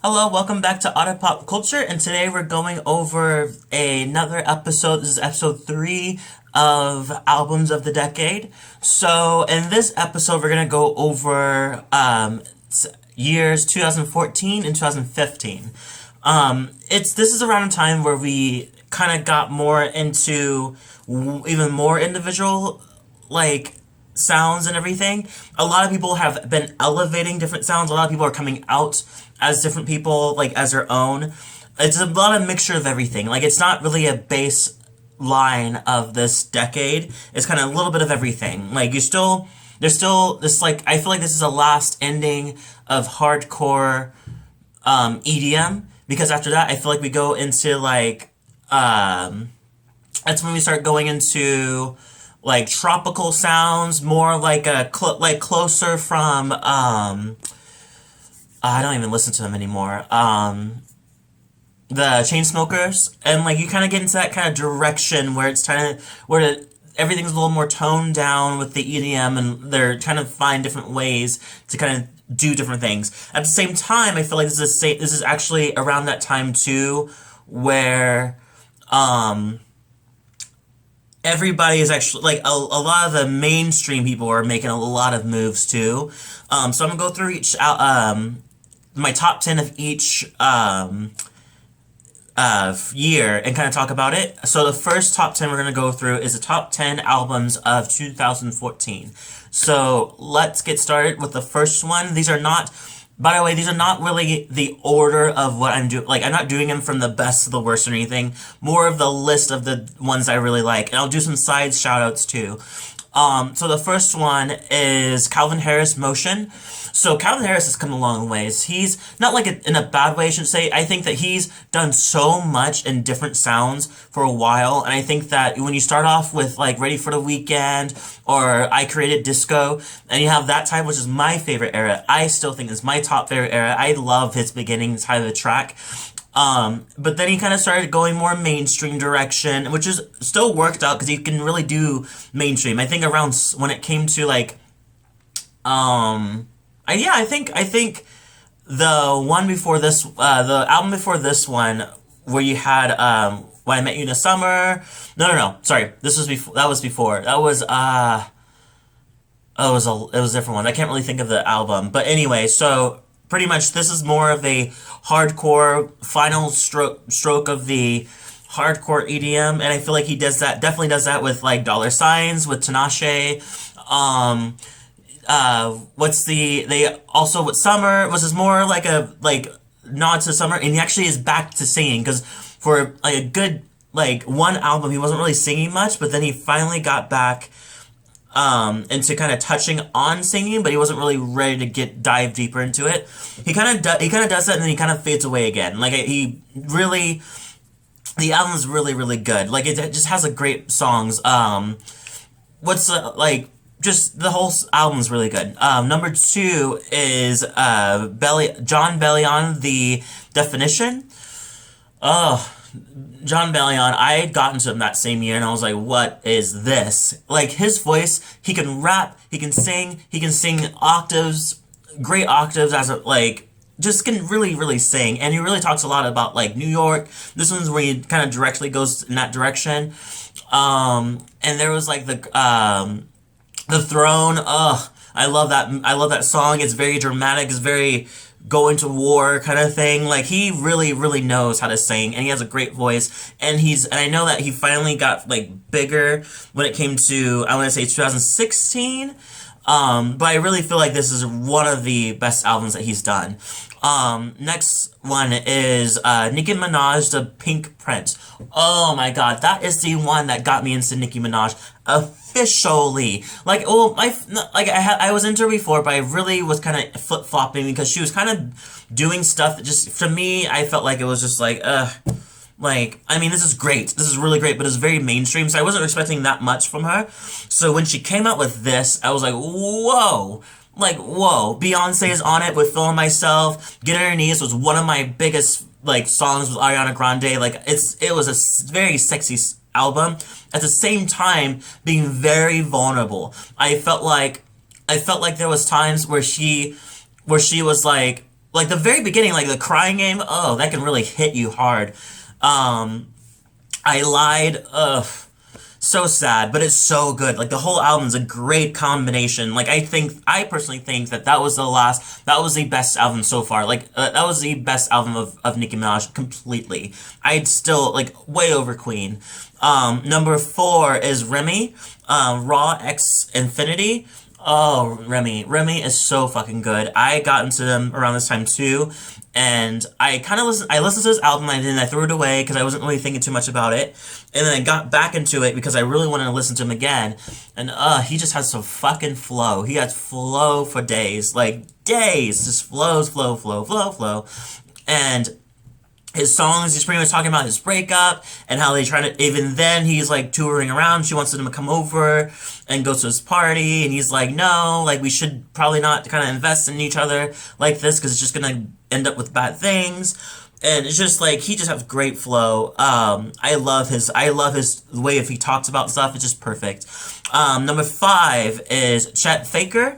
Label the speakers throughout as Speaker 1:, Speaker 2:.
Speaker 1: Hello, welcome back to Auto Pop Culture, and today we're going over another episode. This is episode 3 of Albums of the Decade. So, in this episode, we're going to go over years 2014 and 2015. This is around a time where we kind of got more into even more individual, sounds and everything. A lot of people have been elevating different sounds. A lot of people are coming out as different people, as their own. It's a lot of mixture of everything. It's not really a base line of this decade. It's kind of a little bit of everything. There's still this, I feel like this is the last ending of hardcore EDM, because after that, I feel like we go into, that's when we start going into tropical sounds, more closer from I don't even listen to them anymore. The Chainsmokers, and you kind of get into that kind of direction where it's everything's a little more toned down with the EDM, and they're trying to find different ways to kind of do different things. At the same time, I feel like this is actually around that time too, where everybody is actually, a lot of the mainstream people are making a lot of moves too. So I'm gonna go through each, my top 10 of each year and kind of talk about it. So the first top 10 we're gonna go through is the top 10 albums of 2014. So let's get started with the first one. By the way, these are not really the order of what I'm doing. I'm not doing them from the best to the worst or anything. More of the list of the ones I really like. And I'll do some side shout-outs too. So the first one is Calvin Harris, Motion. So Calvin Harris has come a long ways. He's not in a bad way, I should say. I think that he's done so much in different sounds for a while. And I think that when you start off with Ready for the Weekend or I Created Disco, and you have that time, which is my favorite era. I still think is my top favorite era. I love his beginning side of the track. But then he kind of started going more mainstream direction, which is still worked out because he can really do mainstream. I think around when it came to I think the one before this, the album before this one, where you had When I Met You in the Summer. No, sorry, this was before. That was before. That was it was a different one. I can't really think of the album, but anyway, so. Pretty much, this is more of a hardcore final stroke of the hardcore EDM, and I feel like he definitely does that with Dollar Signs, with Tinashe. They also with Summer, which is more a nod to Summer, and he actually is back to singing, because for a good one album he wasn't really singing much, but then he finally got back into kind of touching on singing, but he wasn't really ready to dive deeper into it. He kind of does that, and then he kind of fades away again. The album is really, really good. It just has great songs. Just the whole album is really good. Number 2 is Jon Bellion, The Definition. Oh, Jon Bellion, I had gotten to him that same year, and I was like, what is this? His voice, he can rap, he can sing octaves, great octaves, just can really, really sing, and he really talks a lot about, New York. This one's where he kind of directly goes in that direction. And there was, The Throne, I love that song. It's very dramatic, it's very go into war kind of thing. He really, really knows how to sing, and he has a great voice, and I know that he finally got bigger when it came to, I want to say 2016, but I really feel like this is one of the best albums that he's done. Next one is Nicki Minaj, The Pinkprint. Oh my god, that is the one that got me into Nicki Minaj officially. I was into her before, but I really was kind of flip-flopping because she was kind of doing stuff that just, to me, I felt like it was just I mean, this is great. This is really great, but it's very mainstream, so I wasn't expecting that much from her. So when she came out with this, I was like, whoa. Whoa. Beyonce is on it with Feeling Myself. Get on Your Knees was one of my biggest, songs with Ariana Grande. It was a very sexy album. At the same time, being very vulnerable. I felt like there was times where she was like the very beginning, like the crying game, oh, that can really hit you hard. I lied, ugh, so sad, but it's so good. Like the whole album's a great combination. Like I personally think that that was the best album so far. Like that was the best album of Nicki Minaj completely. I'd still like way over Queen. Number 4 is Remy, Raw X Infinity. Oh, Remy is so fucking good. I got into them around this time too, and I listened to this album and then I threw it away because I wasn't really thinking too much about it, and then I got back into it because I really wanted to listen to him again, and he just has some fucking flow. He has flow for days, like days, just flow, and his songs, he's pretty much talking about his breakup and how they try to, even then he's like touring around. She wants him to come over and go to his party. And he's like, no, like we should probably not kind of invest in each other like this because it's just going to end up with bad things. And it's just like, he just has great flow. I love his way if he talks about stuff. It's just perfect. Number 5 is Chet Faker.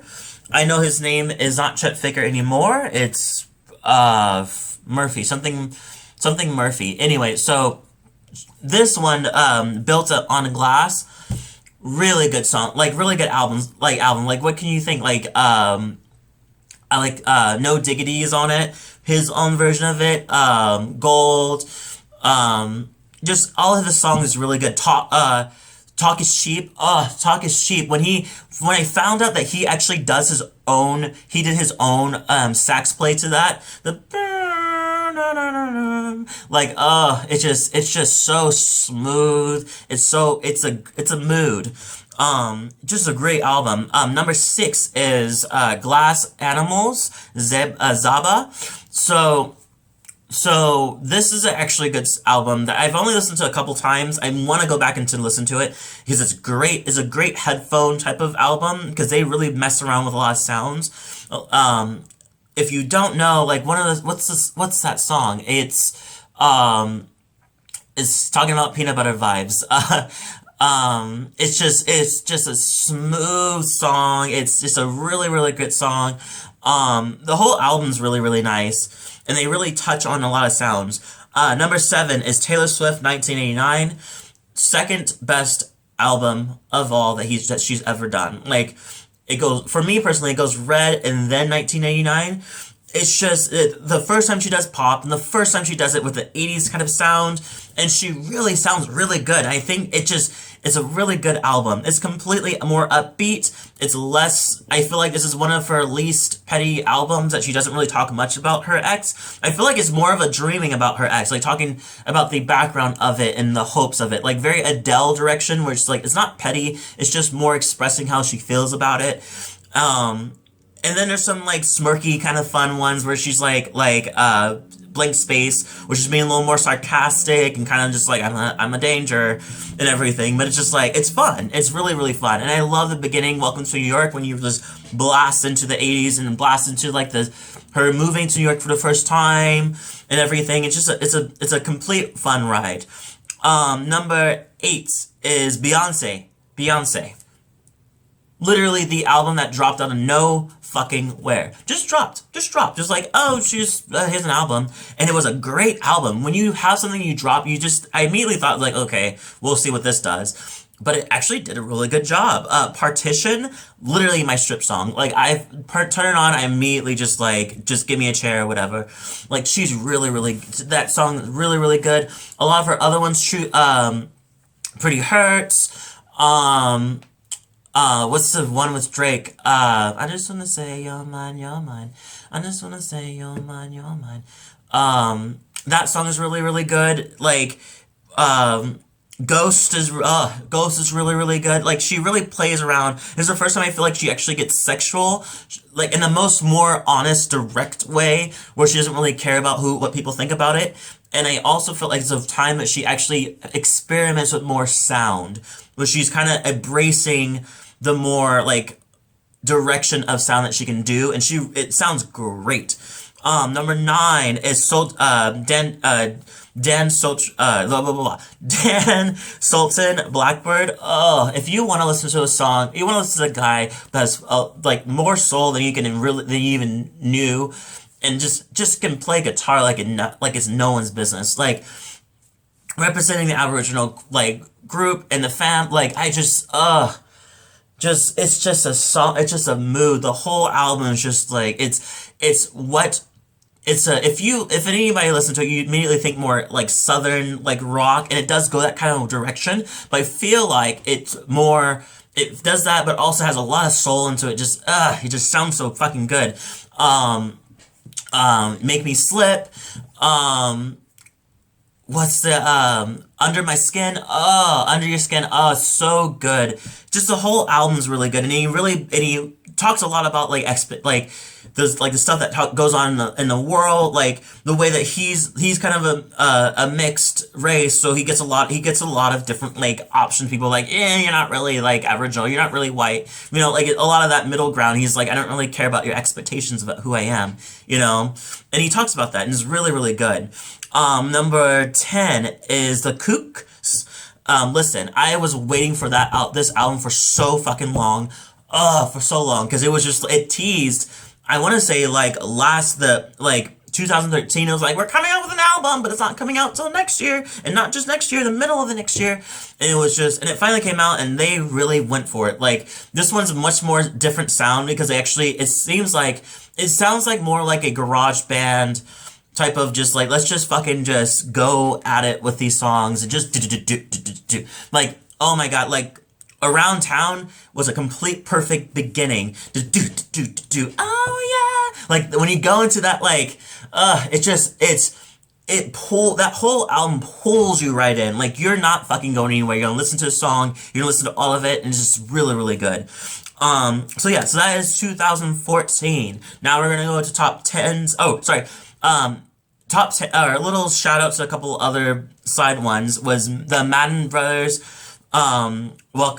Speaker 1: I know his name is not Chet Faker anymore. It's, Murphy, something Murphy. Anyway, so this one, Built Up on Glass, really good song, like really good album. Like what can you think? Like I like No Diggity is on it, his own version of it. Gold, just all of his songs is really good. Talk is Cheap. Talk is Cheap. When I found out that he actually does he did his own sax play to that. Like, it's just so smooth. It's a mood. Just a great album. Number 6 is Glass Animals, Zaba. So this is actually a good album that I've only listened to a couple times. I want to go back and to listen to it because it's great. It's a great headphone type of album because they really mess around with a lot of sounds. If you don't know, like what's that song? It's talking about peanut butter vibes. It's just a smooth song. It's just a really, really good song. The whole album's really, really nice, and they really touch on a lot of sounds. Number 7 is Taylor Swift, 1989, second best album of all that she's ever done. Like, it goes, for me personally, it goes Red and then 1989. It's just the first time she does pop, and the first time she does it with the 80s kind of sound, and she really sounds really good. I think it's a really good album. It's completely more upbeat. It's less, I feel like this is one of her least petty albums that she doesn't really talk much about her ex. I feel like it's more of a dreaming about her ex, like talking about the background of it and the hopes of it, like very Adele direction, where it's like, it's not petty, it's just more expressing how she feels about it. And then there's some like smirky kind of fun ones where she's like Blank Space, which is being a little more sarcastic and kind of just like I'm a danger and everything, but it's just like, it's fun. It's really, really fun. And I love the beginning, Welcome to New York, when you just blast into the 80s and blast into like her moving to New York for the first time and everything. It's just it's a complete fun ride. Number 8 is Beyonce. Literally the album that dropped out of no fucking where. Just dropped. Just like, oh, here's an album. And it was a great album. When you have something you drop, I immediately thought like, okay, we'll see what this does. But it actually did a really good job. Partition, literally my strip song. Like, turn it on, I immediately just give me a chair or whatever. Like, she's really, really, that song is really, really good. A lot of her other ones, Pretty Hurts, what's the one with Drake? I just wanna say you're mine, you're mine. I just wanna say you're mine, you're mine. That song is really, really good. Like, Ghost is really, really good. Like, she really plays around. This is the first time I feel like she actually gets sexual, like in the more honest, direct way, where she doesn't really care about what people think about it. And I also feel like it's a time that she actually experiments with more sound, where she's kind of embracing the more like direction of sound that she can do, and it sounds great. Number 9 is Dan Sultan Blackbird. Oh, if you want to listen to a song, you want to listen to a guy that's like more soul than you even knew, and just can play guitar like it's no one's business. Like representing the Aboriginal like group and the fam. Like I just it's just a song. It's just a mood. The whole album is just like it's what. It's a if anybody listens to it, you immediately think more like southern like rock, and it does go that kind of direction. But I feel like it's more it does that, but also has a lot of soul into it. Just it just sounds so fucking good. Make Me Slip. What's the Under My Skin? Oh, Under Your Skin. Oh, so good. Just the whole album's really good, and he talks a lot about like there's like the stuff that goes on in the world, like the way that he's kind of a mixed race, so he gets a lot of different like options. People are like, you're not really like Aboriginal, you're not really white, you know, like a lot of that middle ground. He's like, I don't really care about your expectations about who I am, you know, and he talks about that, and it's really, really good. Number 10 is The Kooks. Listen, I was waiting for this album for so fucking long. For so long, because it teased, I want to say like 2013, it was like, we're coming out with an album, but it's not coming out till next year, and not just next year, the middle of the next year, and it finally came out, and they really went for it. Like, this one's a much more different sound, because it sounds like more like a garage band type of just like, let's just fucking just go at it with these songs, and just do. Like, oh my god, like, Around Town was a complete perfect beginning. Oh yeah! Like when you go into that, like, that whole album pulls you right in. Like you're not fucking going anywhere. You're gonna listen to the song. You're gonna listen to all of it, and it's just really, really good. So that is 2014. Now we're gonna go to top 10s. Oh, sorry. Top 10. A little shout out to a couple other side ones was the Madden Brothers.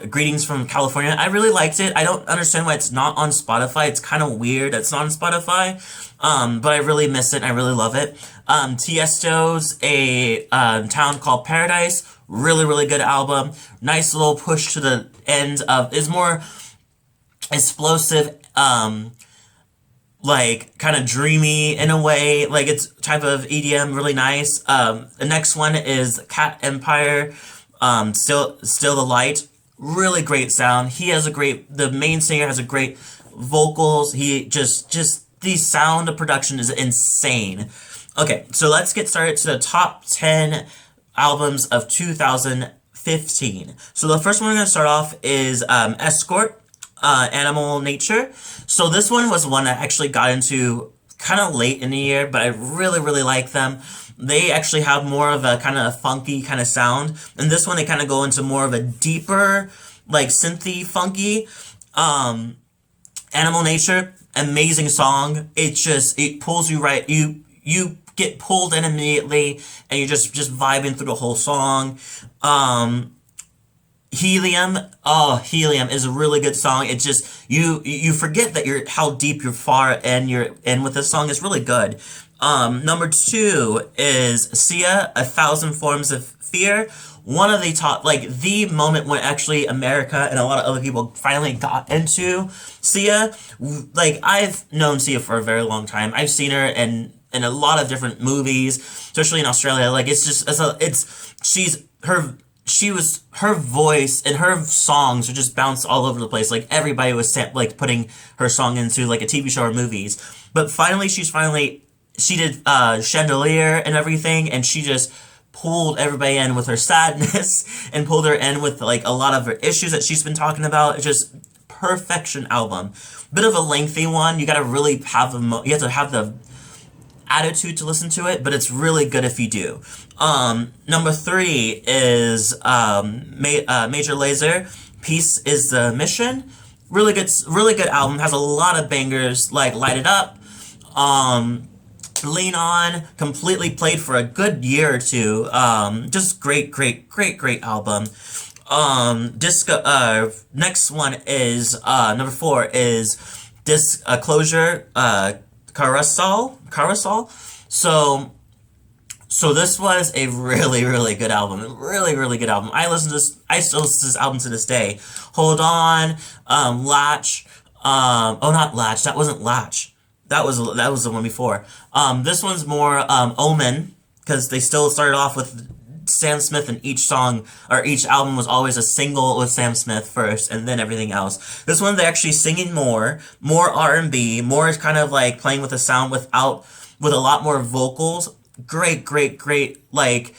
Speaker 1: Greetings from California. I really liked it. I don't understand why it's not on Spotify. It's kind of weird that it's not on Spotify. But I really miss it and I really love it. Tiesto's A Town Called Paradise. Really, really good album. Nice little push to the end is more explosive, like kind of dreamy in a way. Like it's type of EDM, really nice. The next one is Cat Empire. Still the Light, really great sound. The main singer has a great vocals. He just the sound of production is insane. Okay, so let's get started to the top 10 albums of 2015. So the first one we're going to start off is Escort, Animal Nature. So this one was one I actually got into kind of late in the year, but I really, really like them. They actually have more of a kind of funky kind of sound. And this one, they kind of go into more of a deeper, like synthy funky. Animal Nature, amazing song. It pulls you right. You get pulled in immediately, and you're just vibing through the whole song. Helium. Oh, Helium is a really good song. It's just, you forget that how deep you're far and you're in with this song. It's really good. Number 2 is Sia, 1,000 Forms of Fear. One of the top, like the moment when actually America and a lot of other people finally got into Sia. Like I've known Sia for a very long time. I've seen her in a lot of different movies, especially in Australia. Like her voice and her songs are just bounced all over the place. Like everybody was like putting her song into like a TV show or movies. But finally, she did Chandelier and everything, and she just pulled everybody in with her sadness and pulled her in with like a lot of her issues that she's been talking about. It's just perfection album. Bit of a lengthy one. You gotta really have you have to have the attitude to listen to it, but it's really good if you do. Number 3 is Major Lazer, Peace is the Mission. Really good album. Has a lot of bangers like Light It Up. Lean On, completely played for a good year or two. Just great album. Next one is number 4 is Closure, Carousel. So this was a really good album. Really good album. I still listen to this album to this day. Hold On, Latch. Oh, not Latch. That wasn't Latch. that was the one before. This one's more Omen, because they still started off with Sam Smith, and each song or each album was always a single with Sam Smith first, and then everything else. This one they're actually singing more R&B, more is kind of like playing with the sound with a lot more vocals. Great like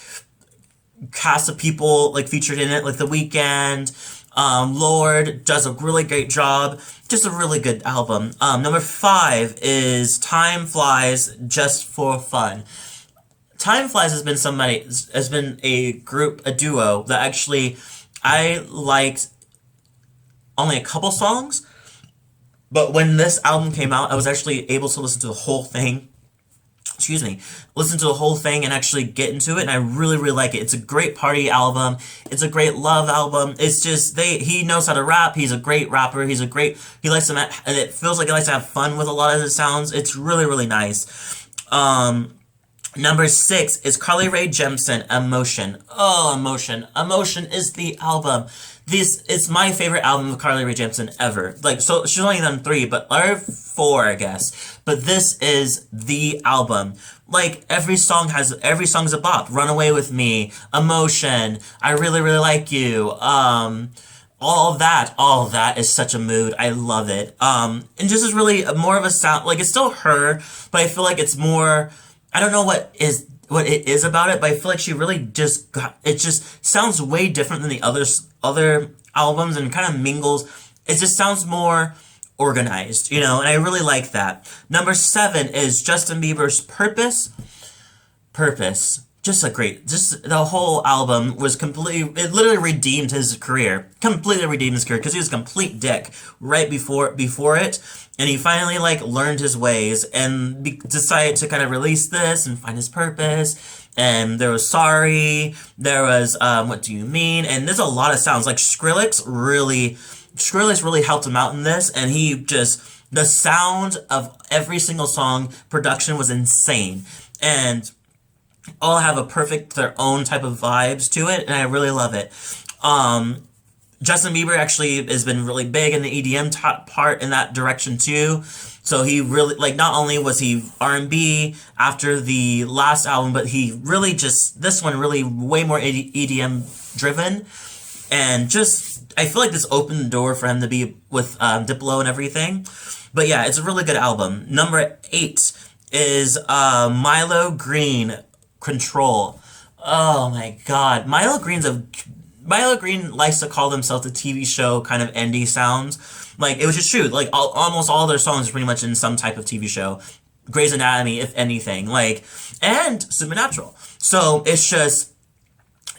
Speaker 1: cast of people like featured in it, like The Weeknd. Lord does a really great job. Just a really good album. Number 5 is Time Flies Just for Fun. Time Flies has been a duo that actually I liked only a couple songs, but when this album came out, I was actually able to listen to the whole thing. Listen to the whole thing and actually get into it, and I really like it. It's a great party album. It's a great love album. It's just he knows how to rap. He's a great rapper. He likes to, and it feels like he likes to have fun with a lot of his sounds. It's really nice. Number 6 is Carly Rae Jepsen, Emotion. Oh, Emotion. Emotion is the album. It's my favorite album of Carly Rae Jepsen ever. Like, so she's only done 3, or 4, I guess. But this is the album. Like, every song's a bop. Runaway with Me, Emotion, I Really Like You, all of that is such a mood. I love it. And just is really more of a sound, like, it's still her, but I feel like it's more, I don't know what it is about it, but I feel like she really it just sounds way different than the other albums, and kind of mingles. It just sounds more organized, and I really like that. Number 7 is Justin Bieber's Purpose. Just the whole album was it literally redeemed his career. Completely redeemed his career, because he was a complete dick right before it. And he finally, like, learned his ways and decided to kind of release this and find his purpose. And there was Sorry, there was What Do You Mean? And there's a lot of sounds. Like, Skrillex really helped him out in this. And the sound of every single song, production was insane. And all have their own type of vibes to it. And I really love it. Justin Bieber actually has been really big in the EDM part in that direction too. So he really, like, not only was he R&B after the last album, but he really this one really way more EDM driven. And I feel like this opened the door for him to be with Diplo and everything. But yeah, it's a really good album. Number 8 is Milo Green, Control. Oh my god. Milo Green likes to call themselves a TV show kind of indie sounds. Like, it was just true. Like, almost all their songs are pretty much in some type of TV show. Grey's Anatomy, if anything. Like, and Supernatural. So, it's just,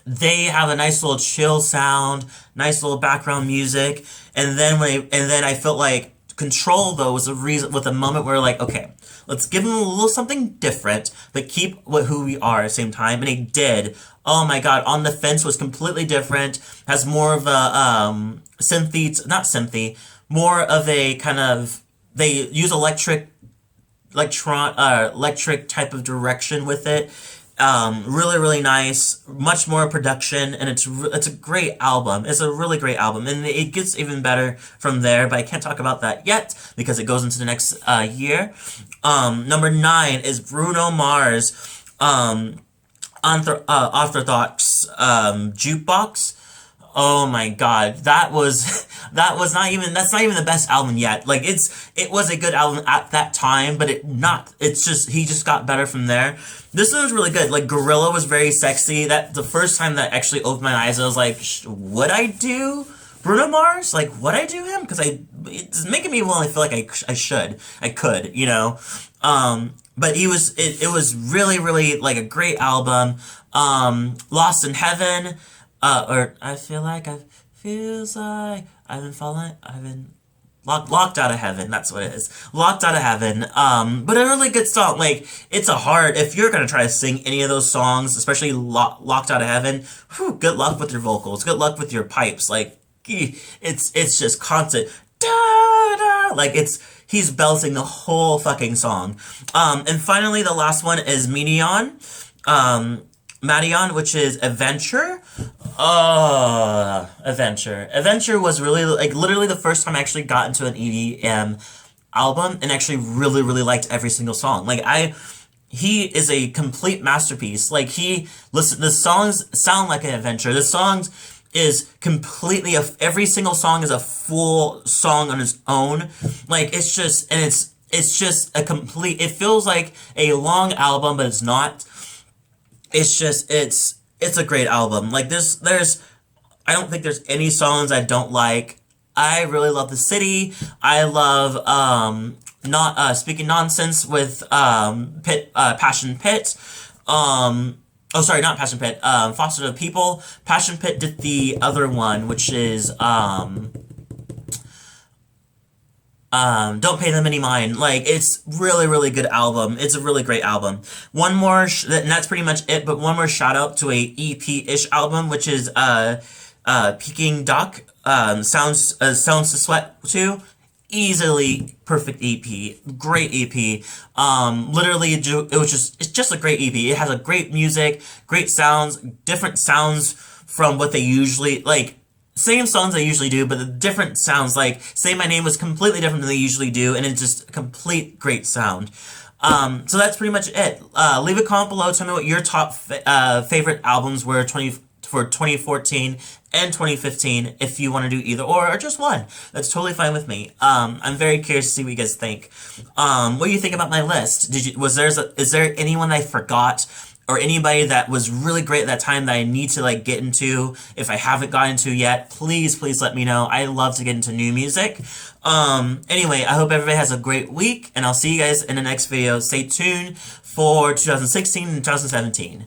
Speaker 1: they have a nice little chill sound, nice little background music. And then I felt like Control, though, was a moment where, like, okay, let's give them a little something different, but keep who we are at the same time. And he did. Oh my god, On the Fence was completely different. Has more of a more of a kind of, they use electric type of direction with it. Really nice, much more production, and it's a great album. It's a really great album, and it gets even better from there, but I can't talk about that yet because it goes into the next year. Number 9 is Bruno Mars, Orthodox, Jukebox. Oh my god, that's not even the best album yet. Like, it was a good album at that time, but he just got better from there. This one was really good. Like, Gorilla was very sexy. That the first time that actually opened my eyes, I was like, would I do Bruno Mars? Like, would I do him? Because it's making me feel like I could, but it was really like a great album. Lost in Heaven, or I feel like I've been locked out of heaven. That's what it is. Locked out of heaven. But a really good song. Like, if you're gonna try to sing any of those songs, especially locked out of heaven, good luck with your vocals. Good luck with your pipes. Like, it's just constant. Da, da, like, he's belting the whole fucking song. And finally, the last one is Madeon, which is Adventure. Adventure. Adventure was really, like, literally the first time I actually got into an EDM album and actually really, really liked every single song. Like, he is a complete masterpiece. Like, the songs sound like an adventure. The songs is completely, every single song is a full song on its own. Like, it's just a complete, it feels like a long album, but it's not. It's just, it's a great album. Like, I don't think there's any songs I don't like. I really love The City. I love, not, Speaking Nonsense with, Passion Pit. Oh, sorry, not Passion Pit. Foster the People. Passion Pit did the other one, which is, Don't Pay Them Any Mind. Like, it's really, really good album. It's a really great album. One more, and that's pretty much it, but one more shout out to a EP-ish album, which is, Peking Duck. Sounds to Sweat to. Easily perfect EP. Great EP. Literally, it's just a great EP. It has a great music, great sounds, different sounds from what they usually, like, same songs they usually do, but the different sounds, like, Say My Name was completely different than they usually do, and it's just a complete great sound. So that's pretty much it. Leave a comment below, tell me what your top favorite albums were for 2014 and 2015, if you want to do either or just one. That's totally fine with me. I'm very curious to see what you guys think. What do you think about my list? Is there anyone I forgot, or anybody that was really great at that time that I need to, like, get into? If I haven't gotten into yet, please let me know. I love to get into new music. Anyway, I hope everybody has a great week, and I'll see you guys in the next video. Stay tuned for 2016 and 2017.